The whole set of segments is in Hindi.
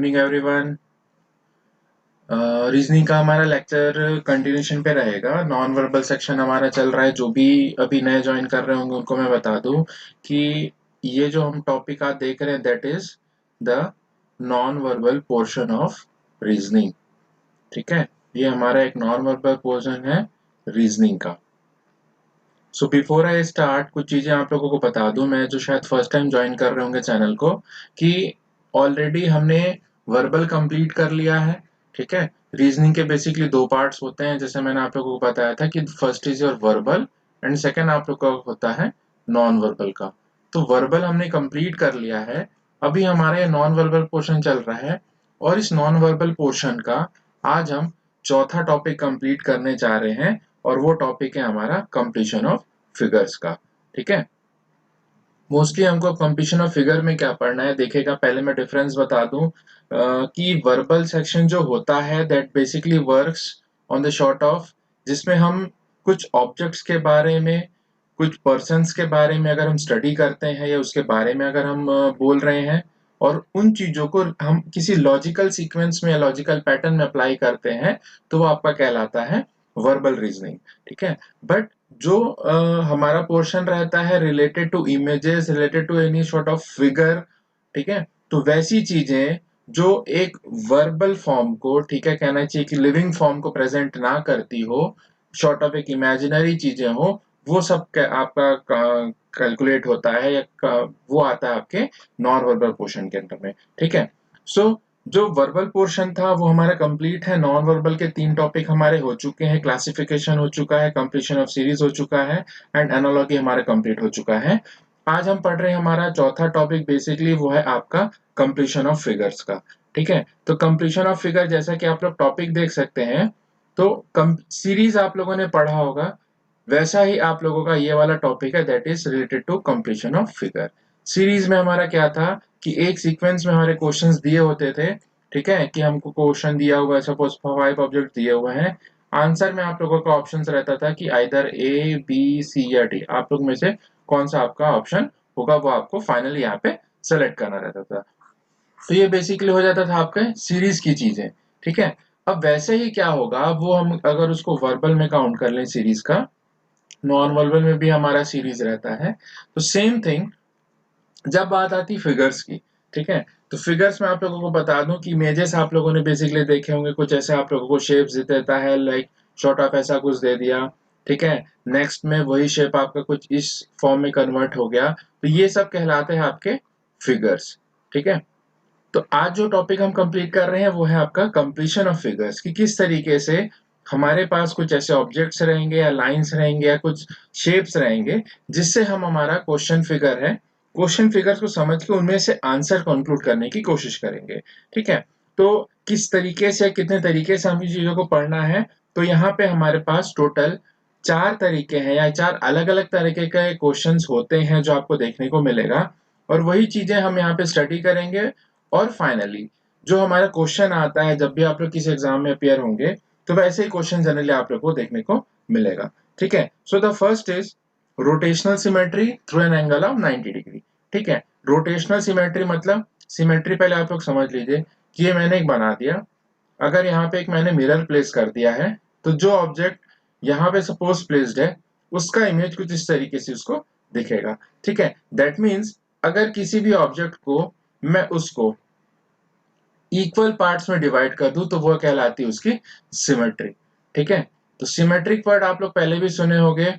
Evening everyone. रीजनिंग का हमारा लेक्चर कंटिन्यूशन पे रहेगा। नॉन वर्बल सेक्शन हमारा चल रहा है। जो भी अभी नए ज्वाइन कर रहे होंगे उनको मैं बता दूं कि ये जो हम टॉपिक आज देख रहे हैं that is the non verbal portion of reasoning. ठीक है, ये हमारा एक नॉन वर्बल पोर्शन है रीजनिंग का। सो बिफोर आई स्टार्ट कुछ चीजें आप लोगों को बता दूं, मैं जो शायद फर्स्ट टाइम ज्वाइन कर रहे होंगे चैनल को, कि ऑलरेडी हमने वर्बल कंप्लीट कर लिया है। ठीक है, रीजनिंग के बेसिकली दो पार्ट्स होते हैं, जैसे मैंने आप लोगों को बताया था कि first is your verbal and second आप लोग का होता है नॉन वर्बल का। तो वर्बल हमने कंप्लीट कर लिया है, अभी हमारा नॉन वर्बल पोर्शन चल रहा है। और इस नॉन वर्बल पोर्शन का आज हम चौथा टॉपिक कंप्लीट करने जा रहे हैं, और वो टॉपिक है हमारा कंप्लीशन ऑफ फिगर्स का। ठीक है, मोस्टली हमको कंप्लीशन ऑफ फिगर में क्या पढ़ना है देखेगा। पहले मैं डिफरेंस बता दूं कि वर्बल सेक्शन जो होता है that basically works on the short of, जिसमें हम कुछ ऑब्जेक्ट्स के बारे में, कुछ पर्सन्स के बारे में अगर हम स्टडी करते हैं या उसके बारे में अगर हम बोल रहे हैं, और उन चीजों को हम किसी लॉजिकल सीक्वेंस में या लॉजिकल पैटर्न में अप्लाई करते हैं, तो वो आपका कहलाता है वर्बल रीजनिंग। ठीक है, बट जो हमारा पोर्शन रहता है related to images, related to any sort of figure, ठीक है, तो वैसी चीजें जो एक वर्बल फॉर्म को, ठीक है, कहना चाहिए कि लिविंग फॉर्म को प्रेजेंट ना करती हो, शॉर्ट ऑफ एक इमेजिनरी चीजें हो, वो सब आपका कैलकुलेट होता है या वो आता है आपके नॉन वर्बल पोर्शन के अंदर में। ठीक है, सो जो वर्बल पोर्शन था वो हमारा कंप्लीट है। नॉन वर्बल के तीन टॉपिक हमारे हो चुके हैं, क्लासिफिकेशन हो चुका है, कंप्लीशन ऑफ सीरीज हो चुका है, एंड एनालॉजी हमारा कंप्लीट हो चुका है। आज हम पढ़ रहे हैं हमारा चौथा टॉपिक, बेसिकली वो है आपका कंप्लीशन ऑफ फिगर्स का। ठीक है, तो कंप्लीशन ऑफ फिगर जैसा कि आप लोग टॉपिक देख सकते हैं, तो सीरीज आप लोगों ने पढ़ा होगा, वैसा ही आप लोगों का ये वाला टॉपिक है that is related to completion of figure. Series में हमारा क्या था कि एक सीक्वेंस में हमारे क्वेश्चंस दिए होते थे। ठीक है, कि हमको क्वेश्चन दिया हुआ है, सपोज 5 ऑब्जेक्ट दिए हुए हैं, आंसर में आप लोगों का ऑप्शंस रहता था कि आइदर ए बी सी या डी, आप लोग में से कौन सा आपका ऑप्शन होगा वो आपको फाइनली यहाँ पे सेलेक्ट करना रहता था। तो ये बेसिकली हो जाता था आपके सीरीज की चीजें। ठीक है, अब वैसे ही क्या होगा, वो हम अगर उसको वर्बल में काउंट कर लें सीरीज का, नॉन वर्बल में भी हमारा सीरीज रहता है, तो सेम थिंग जब बात आती फिगर्स की। ठीक है, तो फिगर्स में आप लोगों को बता दूं कि इमेजेस आप लोगों ने बेसिकली देखे होंगे, कुछ ऐसे आप लोगों को शेप्स दे देता है, लाइक शॉर्ट ऑफ ऐसा कुछ दे दिया। ठीक है, नेक्स्ट में वही शेप आपका कुछ इस फॉर्म में कन्वर्ट हो गया, तो ये सब कहलाते हैं आपके फिगर्स। ठीक है, तो आज जो टॉपिक हम कंप्लीट कर रहे हैं वो है आपका कंप्लीशन ऑफ फिगर्स, कि किस तरीके से हमारे पास कुछ ऐसे ऑब्जेक्ट्स रहेंगे या लाइंस रहेंगे या कुछ शेप्स रहेंगे, जिससे हम हमारा क्वेश्चन फिगर है, क्वेश्चन फिगर्स को समझ के उनमें से आंसर कंक्लूड करने की कोशिश करेंगे। ठीक है, तो किस तरीके से, कितने तरीके से हम चीजों को पढ़ना है, तो यहाँ पे हमारे पास टोटल 4 तरीके हैं या 4 अलग-अलग तरीके के क्वेश्चंस होते हैं जो आपको देखने को मिलेगा, और वही चीजें हम यहाँ पे स्टडी करेंगे। और फाइनली जो हमारा क्वेश्चन आता है जब भी आप लोग किसी एग्जाम में अपियर होंगे, तो वैसे ही क्वेश्चन जनरली आप लोग को देखने को मिलेगा। ठीक है, so the first is rotational symmetry through an angle of 90 degree. ठीक है, रोटेशनल सिमेट्री मतलब, सिमेट्री पहले आप लोग समझ लीजिए कि ये मैंने एक बना दिया, अगर यहाँ पे एक मैंने मिरर प्लेस कर दिया है, तो जो ऑब्जेक्ट यहाँ पे सपोज प्लेस्ड है उसका इमेज कुछ इस तरीके से उसको दिखेगा। ठीक है, दैट मीन्स अगर किसी भी ऑब्जेक्ट को मैं उसको इक्वल पार्ट्स में डिवाइड कर दूं तो वो कहलाती है उसकी सिमेट्री। ठीक है, तो सिमेट्रिक वर्ड आप लोग पहले भी सुने होंगे।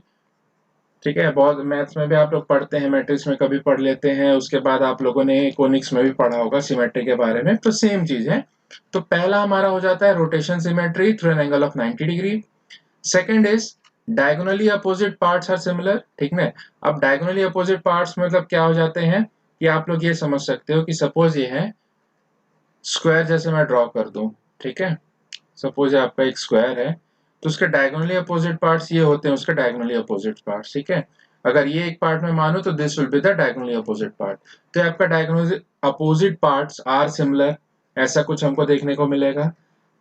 ठीक है, बहुत मैथ्स में भी आप लोग पढ़ते हैं, मैट्रिक्स में कभी पढ़ लेते हैं, उसके बाद आप लोगों ने कोनिक्स में भी पढ़ा होगा सिमेट्री के बारे में, तो सेम चीज है। तो पहला हमारा हो जाता है rotation symmetry through an angle of 90 degree. Second is diagonally opposite parts are similar. ठीक है, अब डायगोनली अपोजिट पार्ट्स मतलब क्या हो जाते हैं कि आप लोग ये समझ सकते हो कि सपोज ये है स्क्वायर, जैसे मैं ड्रॉ कर दूं। ठीक है, सपोज आपका एक स्क्वायर है, तो उसके डायगोनली अपोजिट पार्ट्स ये होते हैं उसके डायगोनली अपोजिट पार्ट्स। ठीक है, अगर ये एक पार्ट में मानो तो this will be the diagonally opposite part. तो आपका diagonally opposite parts are similar, ऐसा कुछ हमको देखने को मिलेगा।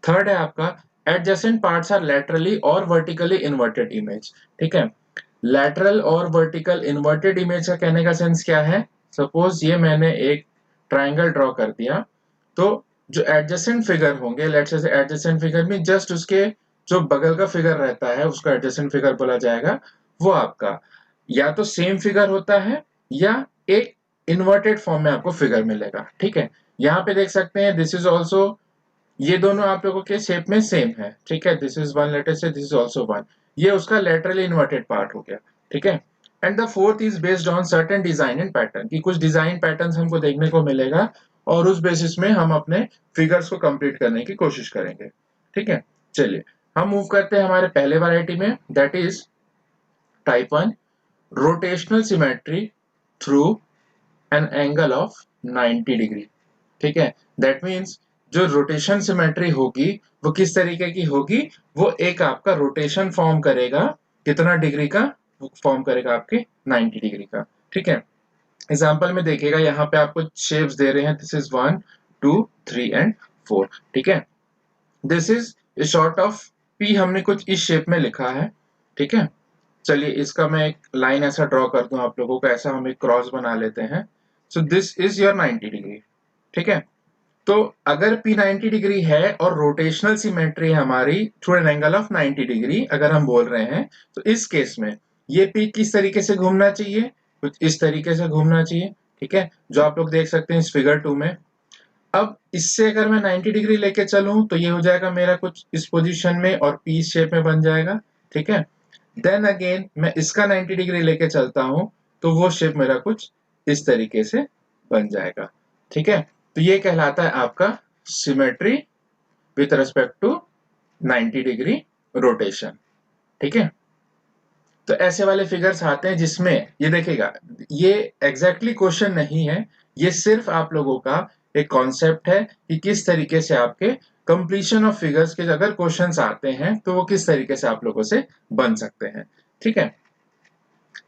थर्ड है आपका एडजेसेंट पार्ट्स आर लैटरली और वर्टिकली इन्वर्टेड इमेज। ठीक है, लैटरल और वर्टिकल इन्वर्टेड इमेज का कहने का सेंस क्या है, सपोज ये मैंने एक ट्राइंगल ड्रॉ कर दिया, तो जो एडजेसेंट फिगर होंगे, लेट्स से एडजेसेंट फिगर में जस्ट उसके जो बगल का फिगर रहता है उसको एडजेसेंट फिगर बोला जाएगा। वो आपका या तो सेम फिगर होता है या एक इन्वर्टेड फॉर्म में आपको फिगर मिलेगा। ठीक है, यहाँ पे देख सकते हैं दिस इज ऑल्सो, ये दोनों आप लोगों के शेप में सेम है। ठीक है, दिस इज वन, लेटर से दिस इज ऑल्सो वन, ये उसका लेटरली इन्वर्टेड पार्ट हो गया। ठीक है, and the fourth is based on certain design and pattern, कि कुछ डिजाइन पैटर्न हमको देखने को मिलेगा और उस बेसिस में हम अपने फिगर्स को कंप्लीट करने की कोशिश करेंगे। ठीक है, चलिए हम मूव करते हैं हमारे पहले वैरायटी में, that is type 1, rotational symmetry through an angle of 90 degree. ठीक है, दैट मीन्स जो रोटेशन सिमेट्री होगी वो किस तरीके की होगी, वो एक आपका रोटेशन फॉर्म करेगा, कितना डिग्री का फॉर्म करेगा, आपके 90 डिग्री का। ठीक है, एग्जांपल में देखिएगा यहाँ पे आपको शेप्स दे रहे हैं, दिस इज 1 2 3 एंड 4। ठीक है, this is a short of P, हमने कुछ इस शेप में लिखा है। ठीक है, चलिए इसका मैं एक लाइन ऐसा ड्रॉ कर दूं आप लोगों को, ऐसा हम एक क्रॉस बना लेते हैं। So this is your 90 degree. ठीक है, तो अगर P 90 डिग्री है और रोटेशनल सिमेट्री है हमारी through an angle of 90 degree अगर हम बोल रहे हैं, तो इस केस में ये P किस तरीके से घूमना चाहिए, कुछ इस तरीके से घूमना चाहिए। ठीक है, जो आप लोग देख सकते हैं इस फिगर 2 में। अब इससे अगर मैं 90 डिग्री लेके चलूं तो ये हो जाएगा मेरा कुछ इस पोजीशन में और P शेप में बन जाएगा। ठीक है, देन अगेन मैं इसका 90 डिग्री लेके चलता हूं तो वो शेप मेरा कुछ इस तरीके से बन जाएगा। ठीक है, तो ये कहलाता है आपका symmetry with respect to 90 degree rotation. ठीक है, तो ऐसे वाले फिगर्स आते हैं जिसमें ये देखिएगा, ये एग्जैक्टली क्वेश्चन नहीं है, ये सिर्फ आप लोगों का एक कॉन्सेप्ट है कि किस तरीके से आपके कंप्लीशन ऑफ फिगर्स के अगर क्वेश्चंस आते हैं तो वो किस तरीके से आप लोगों से बन सकते हैं। ठीक है,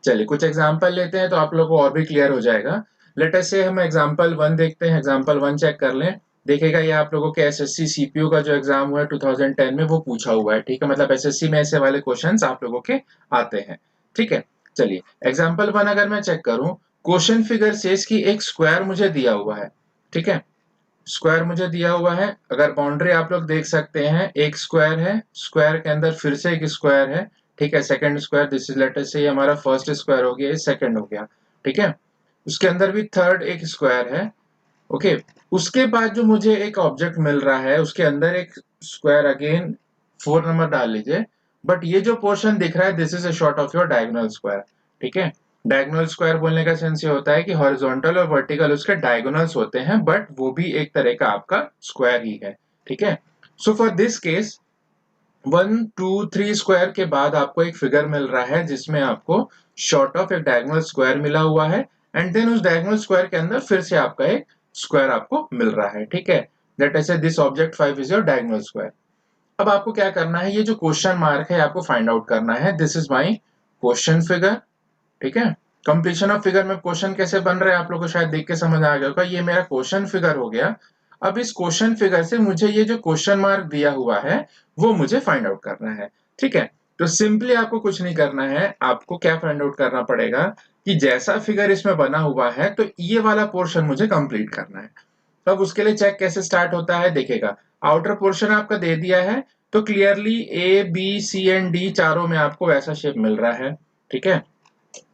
चलिए कुछ एग्जांपल लेते हैं तो आप लोगों को और भी क्लियर हो जाएगा। लेट अस से हम एग्जांपल 1 देखते हैं, एग्जांपल 1 चेक कर लें। देखिएगा ये आप लोगों के एसएससी सीपीयू का जो एग्जाम हुआ है 2010 में वो पूछा हुआ है। ठीक है, मतलब एसएससी में ऐसे वाले क्वेश्चंस आप लोगों के आते हैं। ठीक है, चलिए एग्जांपल 1 अगर मैं चेक करूं, क्वेश्चन फिगर सेज की एक स्क्वायर मुझे दिया हुआ है। ठीक है, स्क्वायर मुझे दिया हुआ है, अगर बाउंड्री आप लोग देख सकते हैं, एक स्क्वायर है, स्क्वायर के अंदर फिर से एक स्क्वायर है। ठीक है, second square, this is letter से ये हमारा फर्स्ट स्क्वायर हो गया, ये सेकंड हो गया। ठीक है, उसके अंदर भी थर्ड एक स्क्वायर है। ओके, उसके बाद जो मुझे एक ऑब्जेक्ट मिल रहा है उसके अंदर एक स्क्वायर, अगेन 4 नंबर डाल लीजिए, बट ये जो पोर्शन दिख रहा है this is a short of your diagonal square. ठीक है, डायगोनल स्क्वायर बोलने का सेंस ये होता है कि हॉरिजॉन्टल और वर्टिकल उसके डायगोनल्स होते हैं, बट वो भी एक तरह का आपका स्क्वायर ही है। ठीक है, so for this case 1 2 3 square के बाद आपको एक फिगर मिल रहा है जिसमें आपको शॉर्ट ऑफ एक डायगोनल स्क्वायर मिला हुआ है, एंड देन उस डायगोनल स्क्वायर के अंदर फिर से आपका एक स्क्वायर आपको मिल रहा है। ठीक है, that is this object 5 is your diagonal square. अब आपको क्या करना है, ये जो क्वेश्चन मार्क है आपको फाइंड आउट करना है, this is my question figure. ठीक है, कंप्लीशन ऑफ फिगर में क्वेश्चन कैसे बन रहा है आप लोग को शायद देख के समझ आ गया होगा, ये मेरा क्वेश्चन फिगर हो गया। अब इस क्वेश्चन फिगर से मुझे ये जो क्वेश्चन मार्क दिया हुआ है वो मुझे फाइंड आउट करना है। ठीक है, तो सिंपली आपको कुछ नहीं करना है, आपको क्या फाइंड आउट करना पड़ेगा कि जैसा फिगर इसमें बना हुआ है तो ये वाला पोर्शन मुझे कंप्लीट करना है। तो अब उसके लिए चेक कैसे स्टार्ट होता है, देखिएगा आउटर पोर्शन आपका दे दिया है तो clearly A B C and D चारों में आपको वैसा शेप मिल रहा है। ठीक है,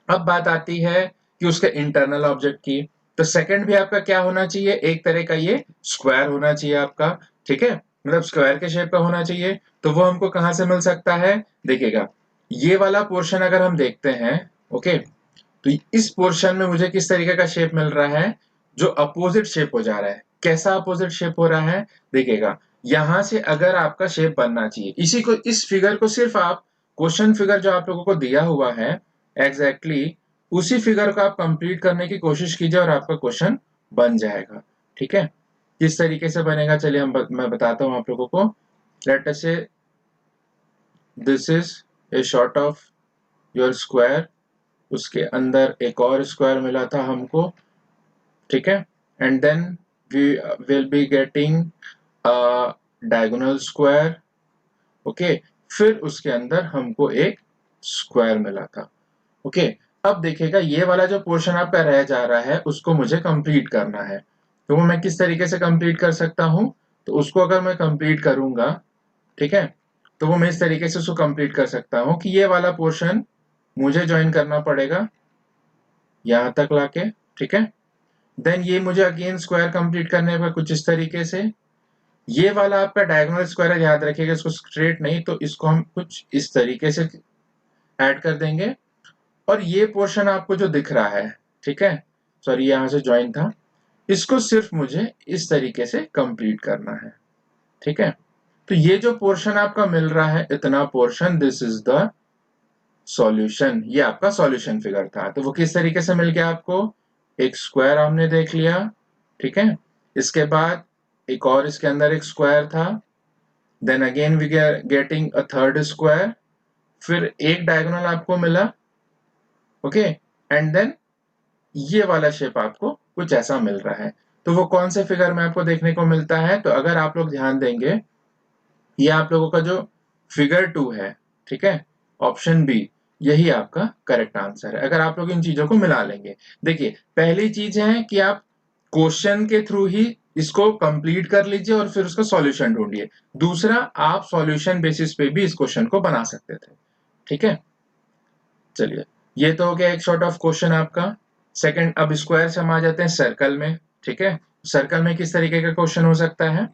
अब बात आती है कि उसके इंटरनल ऑब्जेक्ट की, तो सेकंड भी आपका क्या होना चाहिए, एक तरह का ये स्क्वायर होना चाहिए आपका। ठीक है, मतलब स्क्वायर के शेप का होना चाहिए, तो वो हमको कहां से मिल सकता है, देखिएगा ये वाला पोर्शन अगर हम देखते हैं, ओके, तो इस पोर्शन में मुझे किस तरीके का शेप मिल रहा है, जो अपोजिट शेप हो जा रहा है। कैसा अपोजिट शेप हो रहा है, देखिएगा यहां से अगर आपका शेप बनना चाहिए, इसी को इस फिगर को सिर्फ आप क्वेश्चन फिगर जो आप लोगों को दिया हुआ है एग्जैक्टली उसी फिगर को आप कंप्लीट करने की कोशिश कीजिए और आपका क्वेश्चन बन जाएगा। ठीक है, किस तरीके से बनेगा चलिए मैं बताता हूं आप लोगों को। लेट अस से this is a short of your square, उसके अंदर एक और स्क्वायर मिला था हमको। ठीक है, and then we will be getting a diagonal square. Okay, फिर उसके अंदर हमको एक स्क्वायर मिला था। ओके, अब देखिएगा ये वाला जो पोर्शन आपका रह जा रहा है उसको मुझे कंप्लीट करना है, तो वो मैं किस तरीके से कंप्लीट कर सकता हूं, तो उसको अगर मैं कंप्लीट करूंगा, ठीक है, तो वो मैं इस तरीके से उसको कंप्लीट कर सकता हूं कि ये वाला पोर्शन मुझे ज्वाइन करना पड़ेगा यहां तक लाके, ठीक है। देन ये मुझे अगेन स्क्वायर कंप्लीट करने पर कुछ इस तरीके से, ये वाला आपका डायगोनल स्क्वायर है, याद रखिएगा इसको स्ट्रेट नहीं, तो इसको हम कुछ इस तरीके से ऐड कर देंगे। और ये पोर्शन आपको जो दिख रहा है, ठीक है, सॉरी यहां से ज्वाइन था, इसको सिर्फ मुझे इस तरीके से कंप्लीट करना है, ठीक है। तो ये जो पोर्शन आपका मिल रहा है इतना portion, this is the solution, ये आपका सॉल्यूशन फिगर था। तो वो किस तरीके से मिल गया आपको, एक स्क्वायर हमने देख लिया, ठीक है, इसके बाद एक और इसके अंदर एक स्क्वायर था, then again we getting a third square, फिर एक डायगोनल आपको मिला, ओके, एंड देन ये वाला शेप आपको कुछ ऐसा मिल रहा है। तो वो कौन से फिगर में आपको देखने को मिलता है, तो अगर आप लोग ध्यान देंगे, ये आप लोगों का जो फिगर 2 है, ठीक है, ऑप्शन बी, यही आपका करेक्ट आंसर है अगर आप लोग इन चीजों को मिला लेंगे। देखिए पहली चीज है कि आप क्वेश्चन के थ्रू ही इसको कंप्लीट कर लीजिए और फिर उसका सॉल्यूशन ढूंढिए। दूसरा, आप सॉल्यूशन बेसिस पे भी इस क्वेश्चन को बना सकते थे, ठीक है। चलिए, ये तो हो गया एक शॉर्ट ऑफ क्वेश्चन आपका। सेकंड, अब स्क्वायर से हम आ जाते हैं सर्कल में, ठीक है। सर्कल में किस तरीके का क्वेश्चन हो सकता है,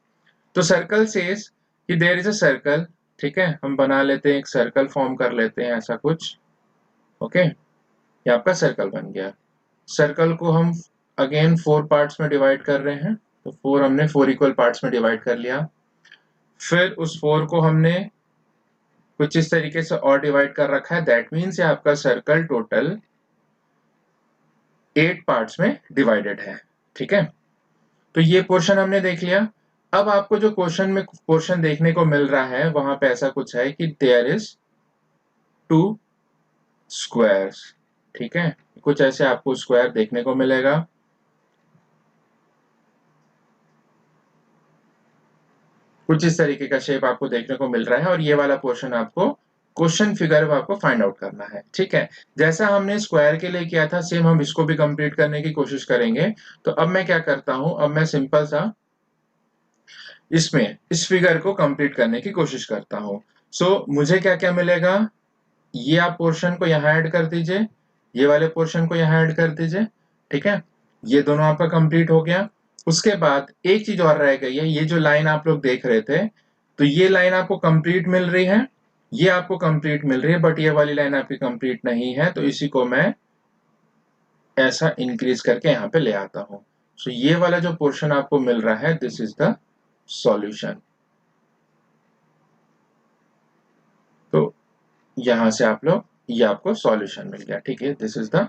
तो सर्कल सेज कि देयर इज अ सर्कल, ठीक है, हम बना लेते हैं, एक सर्कल फॉर्म कर लेते हैं ऐसा कुछ, ओके, ये आपका सर्कल बन गया। सर्कल को हम अगेन 4 पार्ट्स में डिवाइड कर रहे हैं, तो 4 हमने 4 इक्वल पार्ट्स में डिवाइड कर लिया। फिर उस 4 को हमने कुछ इस तरीके से और डिवाइड कर रखा है, दैट मीन्स ये आपका सर्कल टोटल 8 पार्ट्स में डिवाइडेड है, ठीक है। तो ये पोर्शन हमने देख लिया। अब आपको जो क्वेश्चन में पोर्शन देखने को मिल रहा है वहां पे ऐसा कुछ है कि देयर इज 2 स्क्वायर्स, ठीक है, कुछ ऐसे आपको स्क्वायर देखने को मिलेगा। कुछ इस तरीके का शेप आपको देखने को मिल रहा है और ये वाला पोर्शन आपको क्वेश्चन फिगर आपको फाइंड आउट करना है, ठीक है। जैसा हमने स्क्वायर के लिए किया था सेम हम इसको भी कंप्लीट करने की कोशिश करेंगे। तो अब मैं क्या करता हूं, अब मैं सिंपल सा इसमें इस फिगर को कंप्लीट करने की कोशिश करता हूं। सो मुझे क्या क्या मिलेगा, ये आप पोर्शन को यहाँ ऐड कर दीजिए, ये वाले पोर्शन को यहाँ ऐड कर दीजिए, ठीक है, ये दोनों आपका कंप्लीट हो गया। उसके बाद एक चीज और रह गई है, ये जो लाइन आप लोग देख रहे थे, तो ये लाइन आपको कंप्लीट मिल रही है, ये आपको कंप्लीट मिल रही है, बट ये वाली लाइन आपकी कंप्लीट नहीं है, तो इसी को मैं ऐसा इंक्रीज करके यहाँ पे ले आता हूँ। सो ये वाला जो पोर्शन आपको मिल रहा है, दिस इज द सॉल्यूशन। तो यहां से आप लोग, ये आपको सॉल्यूशन मिल गया, ठीक है, दिस इज द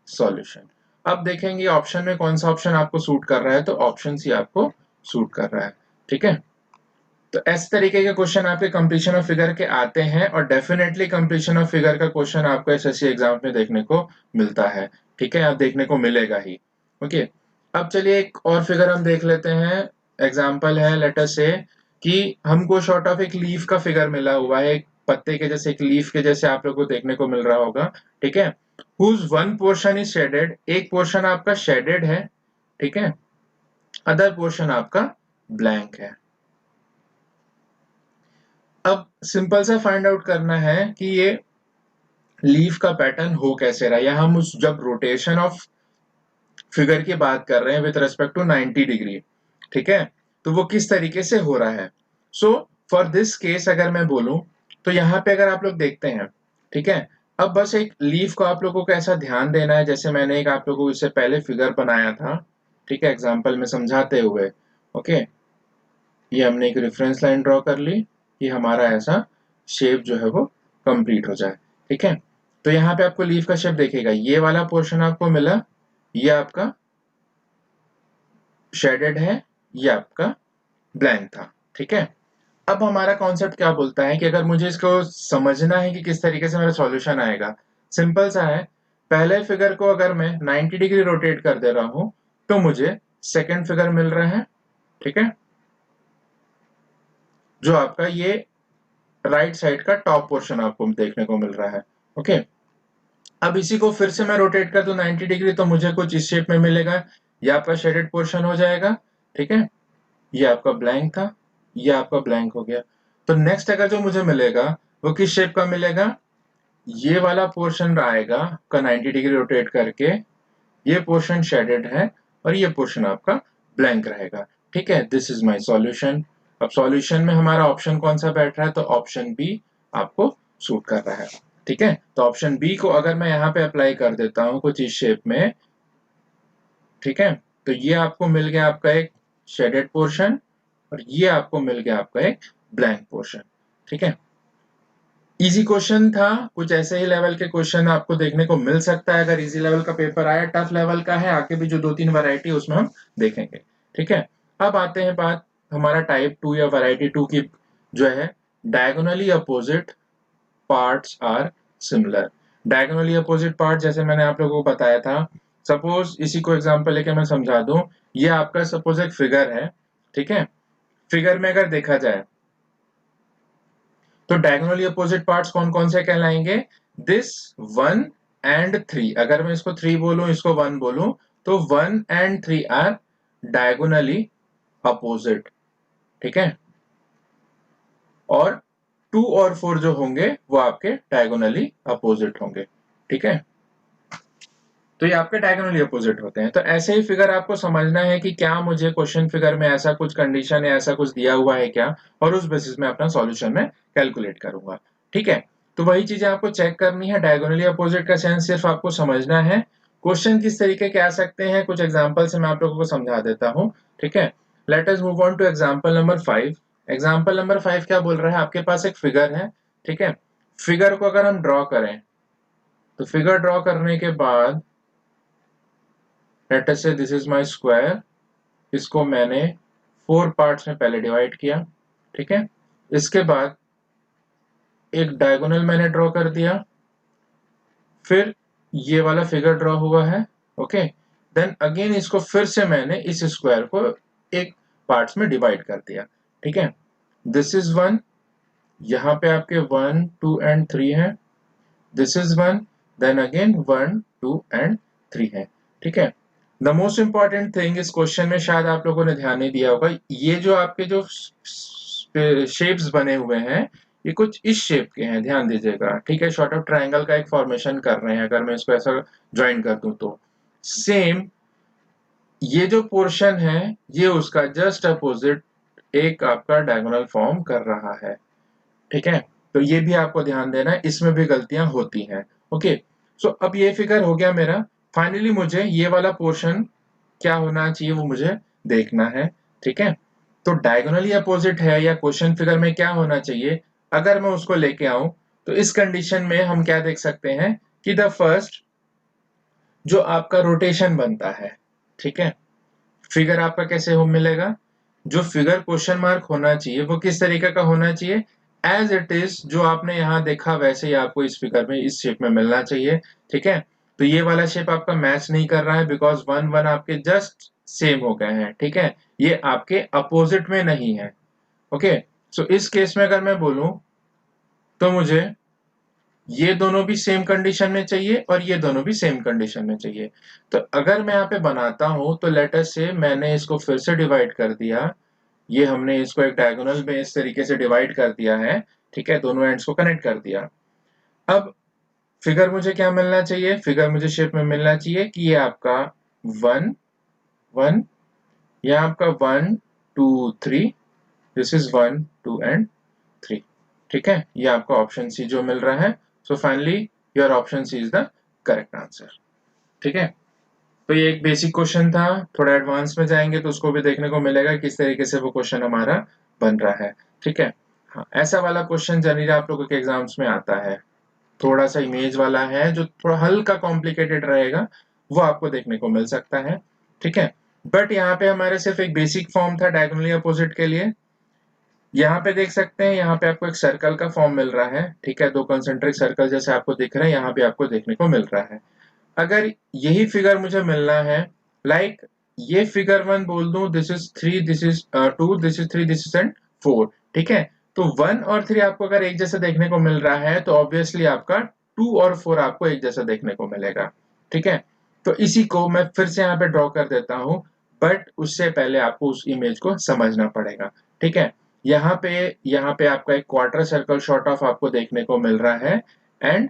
सॉल्यूशन। अब देखेंगे ऑप्शन में कौन सा ऑप्शन आपको सूट कर रहा है, तो ऑप्शन सी आपको सूट कर रहा है, ठीक है। तो इस तरीके के क्वेश्चन आपके कंप्लीशन ऑफ फिगर के आते हैं और डेफिनेटली कंप्लीशन ऑफ फिगर का क्वेश्चन आपको एसएससी एग्जाम में देखने को मिलता है, ठीक है, आप देखने को मिलेगा ही, ओके। अब चलिए एक और फिगर हम देख लेते हैं। एग्जाम्पल है, लेट अस से कि हमको शॉर्ट ऑफ एक लीफ का फिगर मिला हुआ है, एक पत्ते के जैसे, एक लीफ के जैसे आप लोग को देखने को मिल रहा होगा, ठीक है। Whose one portion is shaded, एक पोर्शन आपका शेडेड है, ठीक है, अदर पोर्शन आपका ब्लैंक है। अब सिंपल सा फाइंड आउट करना है कि ये लीफ का पैटर्न हो कैसे रहा है, या हम उस जब रोटेशन ऑफ फिगर की बात कर रहे हैं विद रेस्पेक्ट टू 90 डिग्री, ठीक है, तो वो किस तरीके से हो रहा है। सो फॉर दिस केस अगर मैं बोलूं, तो यहाँ पे अगर आप लोग देखते हैं, ठीक है, अब बस एक लीफ को आप लोगों को ऐसा ध्यान देना है जैसे मैंने एक आप लोगों को इससे पहले फिगर बनाया था, ठीक है, एग्जाम्पल में समझाते हुए, ओके। ये हमने एक रेफरेंस लाइन ड्रॉ कर ली कि हमारा ऐसा शेप जो है वो कंप्लीट हो जाए, ठीक है। तो यहाँ पे आपको लीफ का शेप देखेगा, ये वाला पोर्शन आपको मिला, ये आपका शेडेड है, ये आपका ब्लैंक था, ठीक है। अब हमारा कॉन्सेप्ट क्या बोलता है कि अगर मुझे इसको समझना है कि किस तरीके से मेरा सॉल्यूशन आएगा, सिंपल सा है, पहले फिगर को अगर मैं 90 डिग्री रोटेट कर दे रहा हूं तो मुझे सेकंड फिगर मिल रहा है, ठीक है, जो आपका ये राइट साइड का टॉप पोर्शन आपको देखने को मिल रहा है, ओके। अब इसी को फिर से मैं रोटेट कर दूं 90 डिग्री, तो मुझे कुछ इस शेप में मिलेगा, ये आपका शेडेड पोर्शन हो जाएगा, ठीक है। ये आपका ब्लैंक था, ये आपका ब्लैंक हो गया। तो नेक्स्ट अगर जो मुझे मिलेगा वो किस शेप का मिलेगा, ये वाला पोर्शन आएगा आपका 90 डिग्री रोटेट करके, ये पोर्शन शेडेड है और ये पोर्शन आपका ब्लैंक रहेगा। ठीक है, दिस इज माय सॉल्यूशन। अब सॉल्यूशन में हमारा ऑप्शन कौन सा बैठ रहा है, तो ऑप्शन बी आपको सूट कर रहा है। ठीक है, तो ऑप्शन बी को अगर मैं यहाँ पे अप्लाई कर देता हूँ कुछ इस शेप में, ठीक है, तो ये आपको मिल गया आपका एक शेडेड पोर्शन और ये आपको मिल गया आपका एक ब्लैंक पोर्शन। ठीक है, इजी क्वेश्चन था, कुछ ऐसे ही लेवल के क्वेश्चन आपको देखने को मिल सकता है अगर इजी लेवल का पेपर आया। टफ लेवल का है, आगे भी जो 2-3 वैरायटी उसमें हम देखेंगे। ठीक है, अब आते हैं बात हमारा टाइप 2 या वैरायटी 2 की, जो है diagonally opposite parts are similar. Diagonally opposite part जैसे मैंने आप लोगों को बताया था, सपोज इसी को एग्जांपल लेके मैं समझा दूं, ये आपका सपोज एक फिगर है। ठीक है, फिगर में अगर देखा जाए तो डायगोनली अपोजिट पार्ट्स कौन कौन से कहलाएंगे, दिस 1 एंड 3। अगर मैं इसको 3 बोलूं, इसको 1 बोलूं, तो 1 एंड 3 आर डायगोनली अपोजिट। ठीक है, और 2 और 4 जो होंगे वो आपके डायगोनली अपोजिट होंगे। ठीक है, तो ये आपके डायगोनली अपोजिट होते हैं। तो ऐसे ही फिगर आपको समझना है कि क्या मुझे क्वेश्चन फिगर में ऐसा कुछ कंडीशन है, ऐसा कुछ दिया हुआ है क्या, और उस बेसिस में अपना सॉल्यूशन में कैलकुलेट करूंगा। ठीक है, तो वही चीजें आपको चेक करनी है। डायगोनली अपोजिट का सेंस सिर्फ आपको समझना है। क्वेश्चन किस तरीके के आ सकते हैं, कुछ एग्जाम्पल से मैं आप लोगों को समझा देता हूँ। ठीक है, let us move on to example number 5। Example number 5 क्या बोल रहा है, आपके पास एक फिगर है। ठीक है, फिगर को अगर हम ड्रॉ करें, तो फिगर ड्रॉ करने के बाद लेट अस से दिस इज माय स्क्वायर, इसको मैंने 4 पार्ट्स में पहले डिवाइड किया। ठीक है, इसके बाद एक डायगोनल मैंने ड्रॉ कर दिया, फिर ये वाला फिगर ड्रॉ हुआ है। ओके, देन अगेन इसको फिर से मैंने इस स्क्वायर को एक पार्ट्स में डिवाइड कर दिया। ठीक है, दिस इज 1, यहाँ पे आपके 1 2 एंड 3 है, this is 1, then again 1 2 and 3 है। ठीक है, द मोस्ट इंपॉर्टेंट थिंग इस क्वेश्चन में शायद आप लोगों ने ध्यान नहीं दिया होगा, ये जो आपके जो शेप्स बने हुए हैं ये कुछ इस शेप के हैं, ध्यान दीजिएगा। ठीक है, शॉर्ट ऑफ ट्रायंगल का एक फॉर्मेशन कर रहे हैं। अगर मैं इसको ऐसा ज्वाइन कर दूं तो सेम ये जो पोर्शन है ये उसका जस्ट अपोजिट एक आपका डायगोनल फॉर्म कर रहा है। ठीक है, तो ये भी आपको ध्यान देना है, इसमें भी गलतियां होती हैं। ओके, सो अब ये फिगर हो गया मेरा। फाइनली मुझे ये वाला पोर्शन क्या होना चाहिए वो मुझे देखना है। ठीक है, तो डायगोनली अपोजिट है या क्वेश्चन फिगर में क्या होना चाहिए, अगर मैं उसको लेके आऊं, तो इस कंडीशन में हम क्या देख सकते हैं कि द फर्स्ट जो आपका रोटेशन बनता है, ठीक है, फिगर आपका कैसे हो मिलेगा, जो फिगर क्वेश्चन मार्क होना चाहिए वो किस तरीके का होना चाहिए, एज इट इज जो आपने यहाँ देखा वैसे ही आपको इस फिगर में इस शेप में मिलना चाहिए। ठीक है, तो ये वाला शेप आपका मैच नहीं कर रहा है बिकॉज 1 1 आपके जस्ट सेम हो गए हैं। ठीक है, ये आपके अपोजिट में नहीं है। ओके, सो इस केस में अगर मैं बोलूं तो मुझे ये दोनों भी सेम कंडीशन में चाहिए और ये दोनों भी सेम कंडीशन में चाहिए। तो अगर मैं यहाँ पे बनाता हूं तो लेट अस से मैंने इसको फिर से डिवाइड कर दिया, ये हमने इसको एक डायगोनल में इस तरीके से डिवाइड कर दिया है। ठीक है, दोनों एंड्स को कनेक्ट कर दिया। अब फिगर मुझे क्या मिलना चाहिए, फिगर मुझे शेप में मिलना चाहिए कि ये आपका 1 1, ये आपका 1 2 3, दिस इज 1 2 एंड 3। ठीक है, ये आपका ऑप्शन सी जो मिल रहा है। So finally your option C is the correct answer. ठीक है, तो ये एक बेसिक क्वेश्चन था, थोड़ा एडवांस में जाएंगे तो उसको भी देखने को मिलेगा किस तरीके से वो क्वेश्चन हमारा बन रहा है। ठीक है, हाँ, ऐसा वाला क्वेश्चन जनरली आप लोगों के एग्जाम्स में आता है, थोड़ा सा इमेज वाला है जो थोड़ा हल्का कॉम्प्लिकेटेड रहेगा, वो आपको देखने को मिल सकता है। ठीक है, बट यहाँ पे हमारे सिर्फ एक बेसिक फॉर्म था डायगोनली अपोजिट के लिए। यहाँ पे देख सकते हैं, यहाँ पे आपको एक सर्कल का फॉर्म मिल रहा है। ठीक है, 2 कंसेंट्रिक सर्कल जैसे आपको दिख रहे हैं, यहाँ पे आपको देखने को मिल रहा है। अगर यही फिगर मुझे मिलना है, लाइक ये फिगर 1 बोल दूं, this is 3 this is 2 this is 3 this is and 4। ठीक है, तो 1 और 3 आपको अगर एक जैसा देखने को मिल रहा है तो ऑब्वियसली आपका 2 और 4 आपको एक जैसा देखने को मिलेगा। ठीक है, तो इसी को मैं फिर से यहाँ पे ड्रॉ कर देता हूं, बट उससे पहले आपको उस इमेज को समझना पड़ेगा। ठीक है, यहाँ पे आपका एक क्वार्टर सर्कल शॉर्ट ऑफ आपको देखने को मिल रहा है, एंड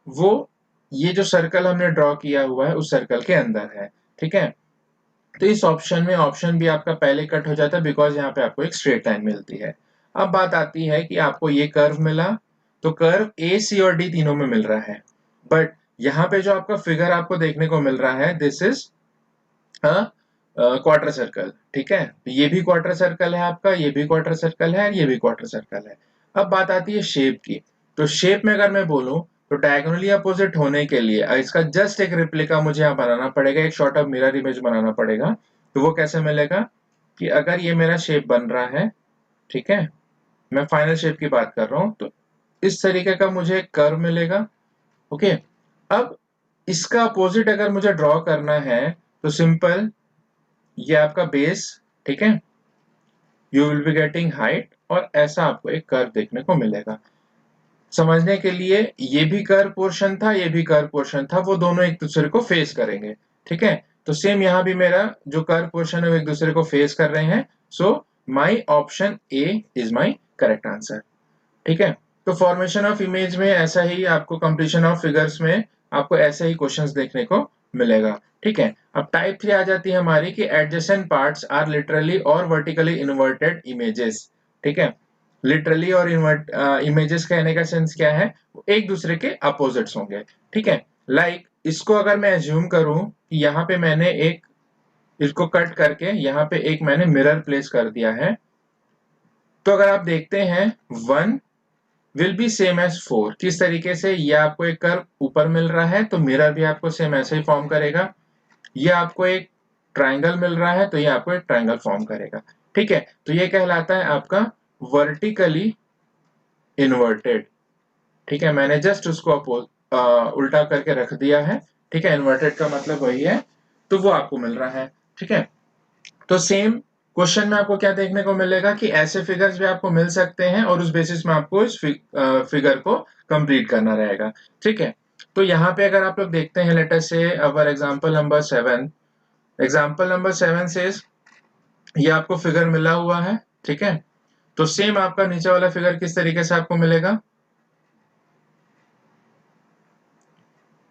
वो ये जो सर्कल हमने ड्रॉ किया हुआ है उस सर्कल के अंदर है। ठीक है, तो इस ऑप्शन में ऑप्शन भी आपका पहले कट हो जाता है बिकॉज यहाँ पे आपको एक स्ट्रेट लाइन मिलती है। अब बात आती है कि आपको ये कर्व मिला, तो कर्व ए सी और डी तीनों में मिल रहा है, बट यहाँ पे जो आपका फिगर आपको देखने को मिल रहा है दिस इज क्वार्टर सर्कल। ठीक है, तो ये भी क्वार्टर सर्कल है आपका, ये भी क्वार्टर सर्कल है, ये भी क्वार्टर सर्कल है। अब बात आती है शेप की, तो शेप में अगर मैं बोलूं तो डायगोनली अपोजिट होने के लिए इसका जस्ट एक रिप्लिका मुझे यहाँ बनाना पड़ेगा, एक शॉर्ट ऑफ मिरर इमेज बनाना पड़ेगा। तो वो कैसे मिलेगा कि अगर ये मेरा शेप बन रहा है, ठीक है, मैं फाइनल शेप की बात कर रहा हूँ, तो इस तरीके का मुझे एक कर्व मिलेगा। ओके, अब इसका अपोजिट अगर मुझे ड्रॉ करना है तो सिंपल, ये आपका बेस, ठीक है, you will be getting height, और ऐसा आपको एक कर्व देखने को मिलेगा। समझने के लिए ये भी कर्व पोर्शन था, ये भी कर्व पोर्शन था, वो दोनों एक दूसरे को फेस करेंगे। ठीक है, तो सेम यहाँ भी मेरा जो कर्व पोर्शन है वो एक दूसरे को फेस कर रहे हैं, so my option A is my correct answer. ठीक है, तो फॉर्मेशन ऑफ इमेज में ऐसा ही आपको, कंप्लीशन ऑफ फिगर्स में आपको ऐसे ही क्वेश्चंस देखने को मिलेगा। ठीक है, अब टाइप 3 आ जाती है हमारी कि एडजेसेंट पार्ट्स आर लिटरली और वर्टिकली इन्वर्टेड इमेजेस। ठीक है, लिटरली और इन्वर्ट इमेजेस कहने का सेंस क्या है, एक दूसरे के अपोजिट्स होंगे। ठीक है, लाइक इसको अगर मैं एज्यूम करूं कि यहाँ पे मैंने एक, इसको कट करके यहाँ पे एक मैंने मिरर प्लेस कर दिया है, तो अगर आप देखते हैं 1 विल बी सेम एज 4, किस तरीके से ये आपको एक कर्व ऊपर मिल रहा है तो मिरर भी आपको सेम ऐसे ही फॉर्म करेगा। ये आपको एक ट्राइंगल मिल रहा है तो ये आपको एक ट्राइंगल फॉर्म करेगा। ठीक है, तो ये कहलाता है आपका वर्टिकली इन्वर्टेड। ठीक है, मैंने जस्ट उसको उल्टा करके रख दिया है। ठीक है, इन्वर्टेड का मतलब वही है, तो वो आपको मिल रहा है। ठीक है, तो सेम क्वेश्चन में आपको क्या देखने को मिलेगा कि ऐसे फिगर्स भी आपको मिल सकते हैं और उस बेसिस में आपको इस फिगर को कंप्लीट करना रहेगा। ठीक है, तो यहाँ पे अगर आप लोग देखते हैं, लेट अस से अवर एग्जांपल नंबर 7, एग्जांपल नंबर 7 से ये आपको फिगर मिला हुआ है। ठीक है, तो सेम आपका नीचे वाला फिगर किस तरीके से आपको मिलेगा,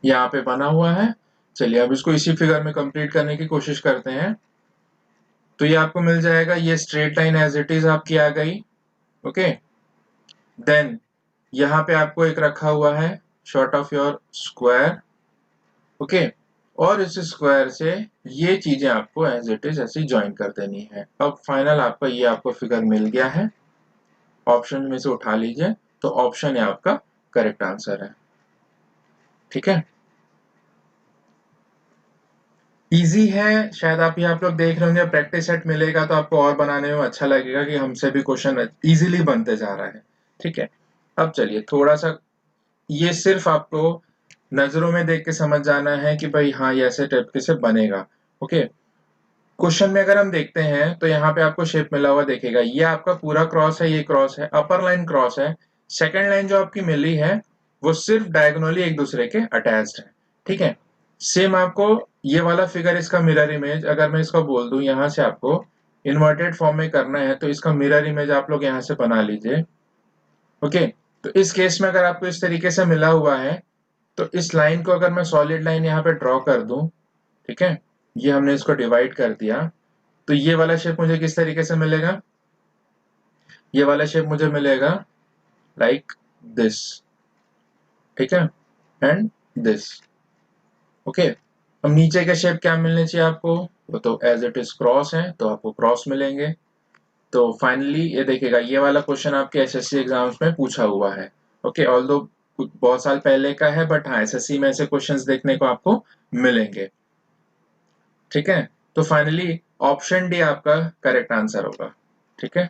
यहाँ पे बना हुआ है। चलिए अब इसको इसी फिगर में कंप्लीट करने की कोशिश करते हैं। तो ये आपको मिल जाएगा, ये straight line as it is आपकी आ गई। ओके, देन यहाँ पे आपको एक रखा हुआ है short of your square. Okay, और इस स्क्वायर से ये चीजें आपको एज इट इज ऐसी ज्वाइन कर देनी है। अब फाइनल आपका ये आपको फिगर मिल गया है, ऑप्शन में से उठा लीजिए, तो ऑप्शन है आपका करेक्ट आंसर है। ठीक है, इजी है, शायद आप लोग देख रहे होंगे, प्रैक्टिस सेट मिलेगा तो आपको और बनाने में अच्छा लगेगा कि हमसे भी क्वेश्चन इजीली बनते जा रहा है। ठीक है, अब चलिए थोड़ा सा, ये सिर्फ आपको नजरों में देख के समझ जाना है कि भाई हाँ ये ऐसे टाइप के से बनेगा। ओके, क्वेश्चन में अगर हम देखते हैं तो यहाँ पे आपको शेप मिला हुआ देखेगा, ये आपका पूरा क्रॉस है, ये क्रॉस है, अपर लाइन क्रॉस है, सेकंड लाइन जो आपकी मिली है वो सिर्फ डायगोनली एक दूसरे के अटैच्ड है। ठीक है, सेम आपको ये वाला फिगर, इसका मिरर इमेज अगर मैं इसको बोल दूं यहाँ से आपको इन्वर्टेड फॉर्म में करना है, तो इसका मिरर इमेज आप लोग यहाँ से बना लीजिए। ओके, तो इस केस में अगर आपको इस तरीके से मिला हुआ है, तो इस लाइन को अगर मैं सॉलिड लाइन यहाँ पे ड्रॉ कर दूं, ठीक है, ये हमने इसको डिवाइड कर दिया, तो ये वाला शेप मुझे किस तरीके से मिलेगा, ये वाला शेप मुझे मिलेगा लाइक दिस। ठीक है, एंड दिस। ओके, अब नीचे के शेप क्या मिलने चाहिए आपको, वो तो एज इट इज क्रॉस है तो आपको क्रॉस मिलेंगे। तो फाइनली ये देखिएगा, ये वाला क्वेश्चन आपके एसएससी एग्जाम्स में पूछा हुआ है। ओके, ऑल्दो बहुत साल पहले का है, बट हाँ एसएससी में ऐसे क्वेश्चंस देखने को आपको मिलेंगे। ठीक है, तो फाइनली ऑप्शन डी आपका करेक्ट आंसर होगा। ठीक है,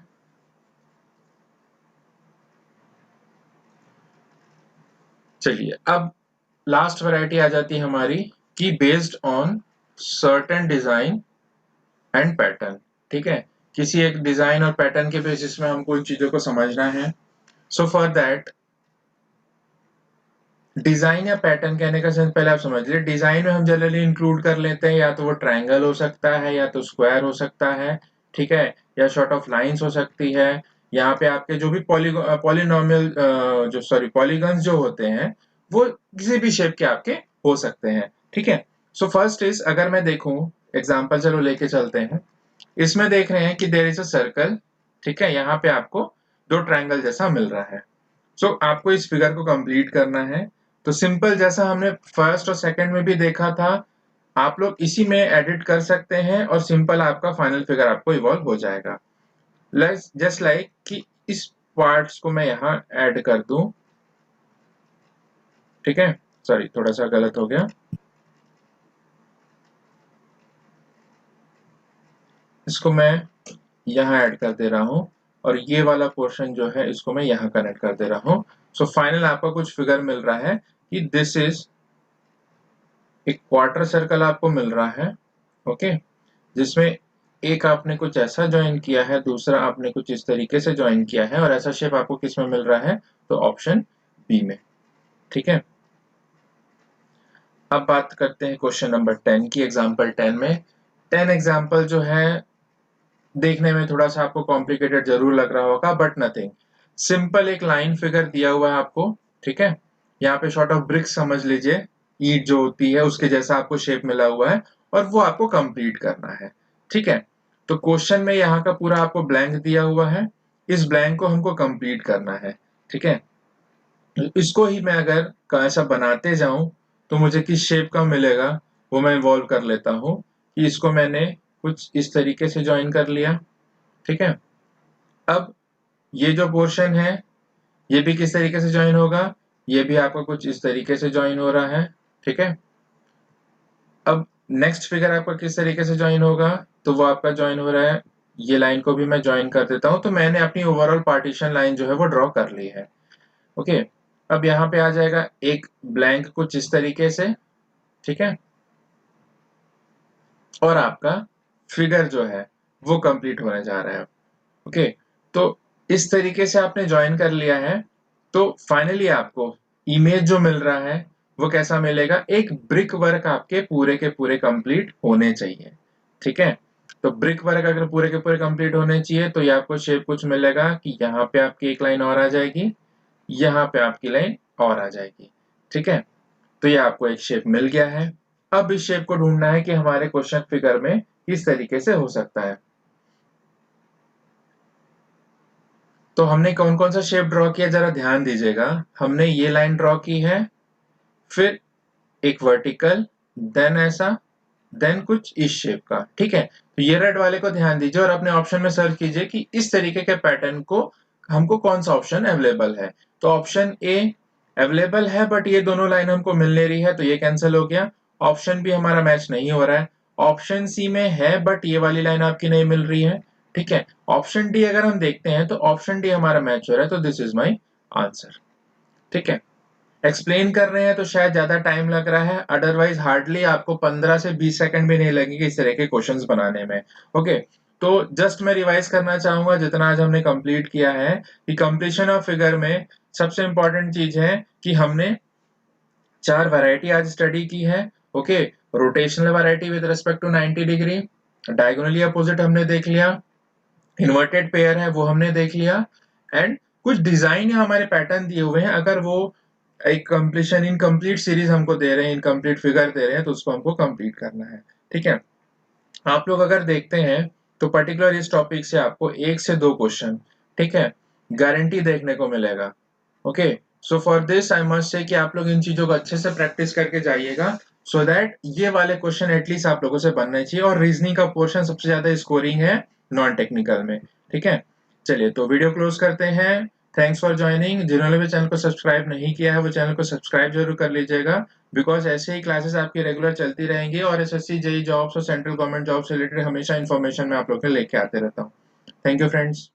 चलिए अब लास्ट वैरायटी आ जाती है हमारी कि based on certain design and pattern. ठीक है, किसी एक डिजाइन और पैटर्न के बेसिस में हमको इन चीजों को समझना है। सो फॉर दैट डिजाइन या पैटर्न कहने का सेंस पहले आप समझ लीजिए। डिजाइन में हम जनरली इंक्लूड कर लेते हैं या तो वो ट्रायंगल हो सकता है या तो स्क्वायर हो सकता है, ठीक है, या शॉर्ट ऑफ लाइंस हो सकती है। यहाँ पे आपके जो भी पॉलिनोमियल जो सॉरी पॉलीगन्स जो होते हैं वो किसी भी शेप के आपके हो सकते हैं, ठीक है। सो फर्स्ट इज, अगर मैं देखूं एग्जांपल, चलो लेके चलते हैं। इसमें देख रहे हैं कि देयर इज अ सर्कल, ठीक है, यहाँ पे आपको दो ट्रायंगल जैसा मिल रहा है। आपको इस फिगर को कंप्लीट करना है। तो सिंपल, जैसा हमने फर्स्ट और सेकंड में भी देखा था, आप लोग इसी में एडिट कर सकते हैं और सिंपल आपका फाइनल फिगर आपको इवॉल्व हो जाएगा। जस्ट लाइक कि इस पार्ट्स को मैं यहाँ ऐड कर दूं, ठीक है, सॉरी थोड़ा सा गलत हो गया, इसको मैं यहाँ ऐड कर दे रहा हूँ और ये वाला पोर्शन जो है इसको मैं यहाँ कनेक्ट कर दे रहा हूँ। सो फाइनल आपका कुछ फिगर मिल रहा है कि दिस इज एक क्वार्टर सर्कल आपको मिल रहा है, ओके, जिसमें एक आपने कुछ ऐसा ज्वाइन किया है, दूसरा आपने कुछ इस तरीके से ज्वाइन किया है, और ऐसा शेप आपको किस में मिल रहा है, तो ऑप्शन बी में, ठीक है। अब बात करते हैं क्वेश्चन नंबर 10 की, एग्जांपल 10 में। 10 एग्जांपल जो है देखने में थोड़ा सा आपको कॉम्प्लिकेटेड जरूर लग रहा होगा, बट नथिंग, सिंपल एक लाइन फिगर दिया हुआ है आपको, ठीक है। यहाँ पे शॉर्ट ऑफ ब्रिक्स समझ लीजिए, ईट जो होती है उसके जैसा आपको शेप मिला हुआ है और वो आपको कंप्लीट करना है, ठीक है। तो क्वेश्चन में यहाँ का पूरा आपको ब्लैंक दिया हुआ है, इस ब्लैंक को हमको कंप्लीट करना है, ठीक है। इसको ही मैं अगर ऐसा बनाते जाऊं तो मुझे किस शेप का मिलेगा वो मैं इवॉल्व कर लेता हूं कि इसको मैंने कुछ इस तरीके से ज्वाइन कर लिया, ठीक है। अब ये जो पोर्शन है ये भी किस तरीके से ज्वाइन होगा, ये भी आपका कुछ इस तरीके से ज्वाइन हो रहा है, ठीक है। अब नेक्स्ट फिगर आपका किस तरीके से ज्वाइन होगा, तो वो आपका ज्वाइन हो रहा है, ये लाइन को भी मैं ज्वाइन कर देता हूं। तो मैंने अपनी ओवरऑल पार्टीशन लाइन जो है वो ड्रॉ कर ली है, ओके। अब यहाँ पे आ जाएगा एक ब्लैंक कुछ इस तरीके से, ठीक है, और आपका फिगर जो है वो कंप्लीट होने जा रहा है, ओके। तो इस तरीके से आपने ज्वाइन कर लिया है। तो फाइनली आपको इमेज जो मिल रहा है वो कैसा मिलेगा, एक ब्रिक वर्क आपके पूरे के पूरे कंप्लीट होने चाहिए, ठीक है। तो ब्रिक वर्क अगर पूरे के पूरे कंप्लीट होने चाहिए तो ये आपको शेप कुछ मिलेगा कि यहाँ पे आपकी एक लाइन और आ जाएगी, यहाँ पे आपकी लाइन और आ जाएगी, ठीक है। तो ये आपको एक शेप मिल गया है। अब इस शेप को ढूंढना है कि हमारे क्वेश्चन फिगर में किस तरीके से हो सकता है। तो हमने कौन कौन सा शेप ड्रॉ किया जरा ध्यान दीजिएगा। हमने ये लाइन ड्रॉ की है, फिर एक वर्टिकल, देन ऐसा, देन कुछ इस शेप का, ठीक है। तो ये रेड वाले को ध्यान दीजिए और अपने ऑप्शन में सर्च कीजिए कि इस तरीके के पैटर्न को हमको कौन सा ऑप्शन अवेलेबल है। तो ऑप्शन ए अवेलेबल है बट ये दोनों लाइन हमको मिल नहीं रही है तो ये कैंसिल हो गया। ऑप्शन बी हमारा मैच नहीं हो रहा है। ऑप्शन सी में है बट ये वाली लाइन आपकी नहीं मिल रही है, ठीक है। ऑप्शन डी अगर हम देखते हैं तो ऑप्शन डी हमारा मैच हो रहा है, तो दिस इज माई आंसर, ठीक है। एक्सप्लेन कर रहे हैं तो शायद ज्यादा टाइम लग रहा है, अदरवाइज हार्डली आपको 15 से 20 सेकंड भी नहीं लगेंगे इस तरह के क्वेश्चंस बनाने में, ओके। तो जस्ट मैं रिवाइज करना चाहूंगा जितना आज हमने कंप्लीट किया है कि कंप्लीशन ऑफ फिगर में सबसे इंपॉर्टेंट चीज है कि हमने चार वैरायटी आज स्टडी की है, okay. Rotational variety with respect to 90 degree, diagonally opposite हमने देख लिया, इन्वर्टेड पेयर है वो हमने देख लिया, एंड कुछ डिजाइन या हमारे पैटर्न दिए हुए हैं, अगर वो एक कंप्लीशन इनकम्प्लीट सीरीज हमको दे रहे हैं, इनकम्प्लीट फिगर दे रहे हैं तो उसको हमको कंप्लीट करना है, ठीक है। आप लोग अगर देखते हैं तो पर्टिकुलर इस टॉपिक से आपको एक से दो क्वेश्चन, ठीक है, गारंटी देखने को मिलेगा, okay. So for this I must say कि आप लोग इन चीजों को अच्छे से प्रैक्टिस करके जाइएगा सो दैट ये वाले क्वेश्चन एटलीस्ट आप लोगों से बनने चाहिए। और रीजनिंग का पोर्शन सबसे ज्यादा स्कोरिंग है नॉन टेक्निकल में, ठीक है। चलिए तो वीडियो क्लोज करते हैं। Thanks for joining. जिन्होंने भी चैनल को सब्सक्राइब नहीं किया है वो चैनल को सब्सक्राइब जरूर कर लीजिएगा, बिकॉज ऐसे ही क्लासेस आपकी रेगुलर चलती रहेंगी और एसएससी जेई जॉब्स और सेंट्रल गवर्नमेंट जॉब से रिलेटेड हमेशा इन्फॉर्मेशन मैं आप लोग के लेके आते रहता हूँ। Thank you friends.